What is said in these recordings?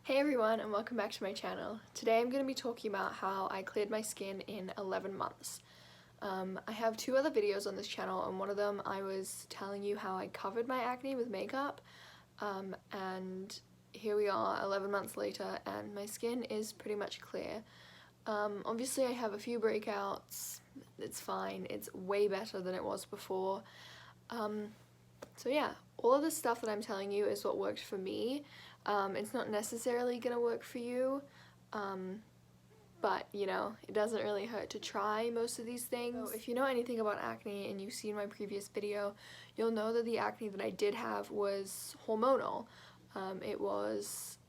Hey everyone, and welcome back to my channel. Today I'm going to be talking about how I cleared my skin in 11 months. I have two other videos on this channel, and one of them I was telling you how I covered my acne with makeup, and here we are 11 months later and my skin is pretty much clear. Obviously I have a few breakouts, it's fine, it's way better than it was before. So yeah, all of the stuff that I'm telling you is what worked for me. It's not necessarily gonna work for you, but you know, it doesn't really hurt to try most of these things. So if you know anything about acne and you've seen my previous video, you'll know that the acne that I did have was hormonal. It was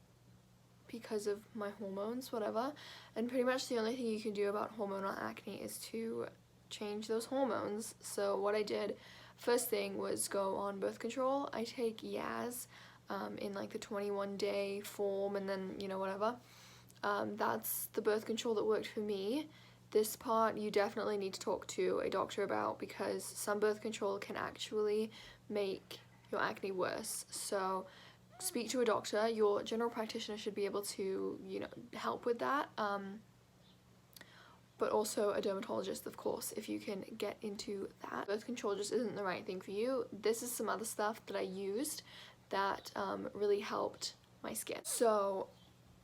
because of my hormones, whatever, and pretty much the only thing you can do about hormonal acne is to change those hormones. So what I did, first thing was go on birth control. I take Yaz in like the 21-day form, and then, you know, whatever. That's the birth control that worked for me. This part you definitely need to talk to a doctor about, because some birth control can actually make your acne worse. So speak to a doctor. Your general practitioner should be able to, you know, help with that. But also a dermatologist, of course, if you can get into that. Birth control just isn't the right thing for you. This is some other stuff that I used that really helped my skin. So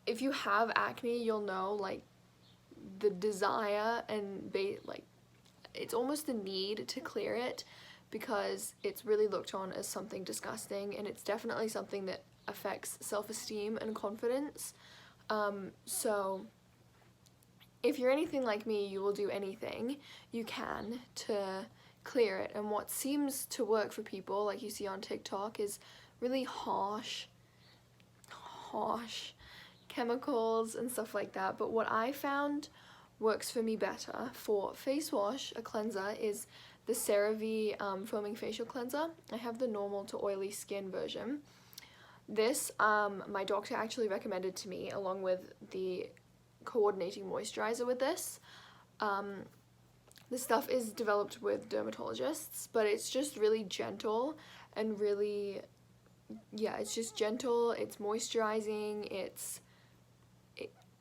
if you have acne, you'll know, like, the desire and like it's almost the need to clear it, because it's really looked on as something disgusting, and it's definitely something that affects self-esteem and confidence. So if you're anything like me, you will do anything you can to clear it. And what seems to work for people, like you see on TikTok, is really harsh chemicals and stuff like that. But what I found works for me better for face wash, a cleanser, is the CeraVe foaming facial cleanser. I have the normal to oily skin version. This my doctor actually recommended to me, along with the coordinating moisturizer with this. This stuff is developed with dermatologists, but it's just really gentle and really, yeah, it's just gentle, it's moisturizing, it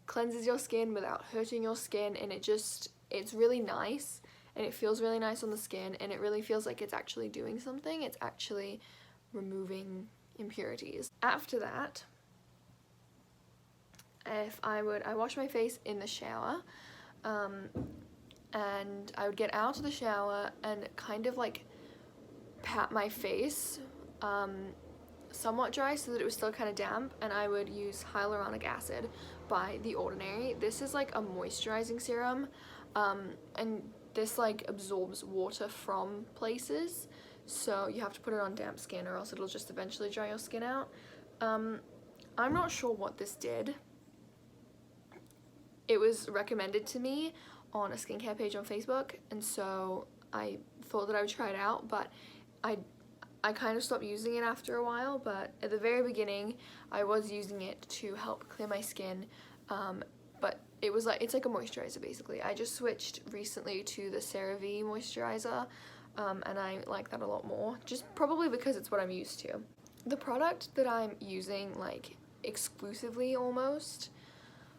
cleanses your skin without hurting your skin, and it's really nice, and it feels really nice on the skin, and it really feels like it's actually doing something. It's actually removing impurities. After that, I wash my face in the shower, and I would get out of the shower and kind of like pat my face somewhat dry so that it was still kind of damp, and I would use hyaluronic acid by The Ordinary. This is like a moisturizing serum, and this like absorbs water from places, so you have to put it on damp skin or else it'll just eventually dry your skin out. I'm not sure what this did. It was recommended to me on a skincare page on Facebook, and so I thought that I would try it out, but I kind of stopped using it after a while. But at the very beginning I was using it to help clear my skin, but it's like a moisturizer basically. I just switched recently to the CeraVe moisturizer, and I like that a lot more, just probably because it's what I'm used to. The product that I'm using, like, exclusively almost,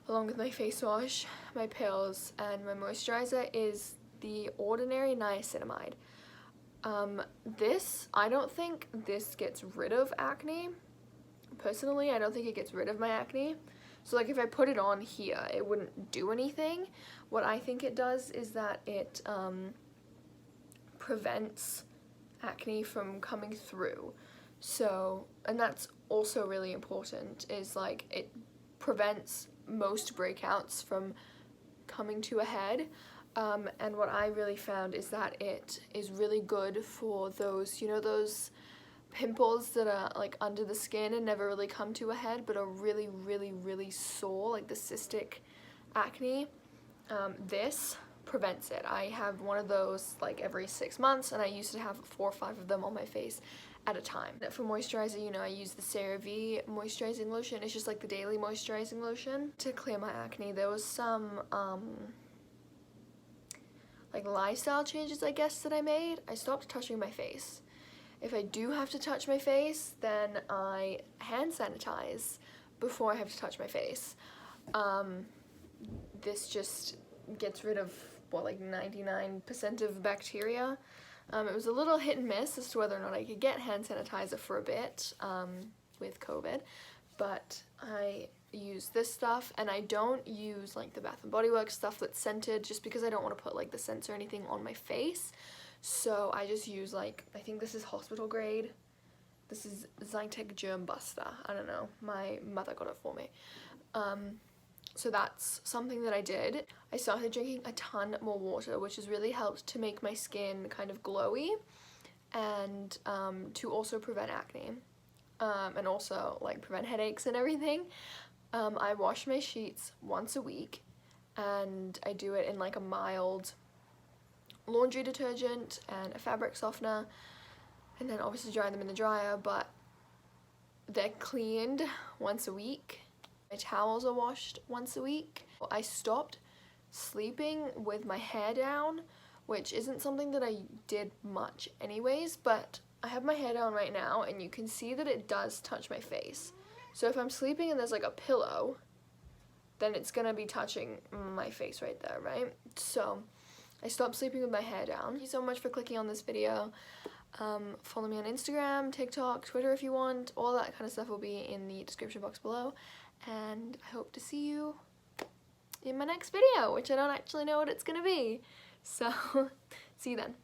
along with my face wash, my pills, and my moisturizer, is The Ordinary Niacinamide. I don't think this gets rid of acne. Personally, I don't think it gets rid of my acne. So like if I put it on here, it wouldn't do anything. What I think it does is that it prevents acne from coming through. So, and that's also really important, is like it prevents most breakouts from coming to a head. And what I really found is that it is really good for those, you know, those pimples that are like under the skin and never really come to a head but are really, really, really sore, like the cystic acne. This prevents it. I have one of those like every 6 months, and I used to have 4 or 5 of them on my face at a time. For moisturizer, you know, I use the CeraVe moisturizing lotion. It's just like the daily moisturizing lotion to clear my acne. There was some like lifestyle changes, I guess, that I made. I stopped touching my face. If I do have to touch my face, then I hand sanitize before I have to touch my face. This just gets rid of, what, like 99% of bacteria. It was a little hit and miss as to whether or not I could get hand sanitizer for a bit with COVID, but I use this stuff, and I don't use like the Bath and Body Works stuff that's scented just because I don't want to put like the scents or anything on my face. So I just use, like, I think this is hospital grade. This is Zytec Germ Buster. I don't know. My mother got it for me. So that's something that I did. I started drinking a ton more water, which has really helped to make my skin kind of glowy and to also prevent acne and also like prevent headaches and everything. I wash my sheets once a week, and I do it in like a mild laundry detergent and a fabric softener, and then obviously dry them in the dryer, but they're cleaned once a week. My towels are washed once a week. I stopped sleeping with my hair down, which isn't something that I did much anyways, but I have my hair down right now and you can see that it does touch my face. So if I'm sleeping and there's like a pillow, then it's gonna be touching my face right there, right? So I stopped sleeping with my hair down. Thank you so much for clicking on this video. Follow me on Instagram, TikTok, Twitter if you want. All that kind of stuff will be in the description box below. And I hope to see you in my next video, which I don't actually know what it's gonna be. So, see you then.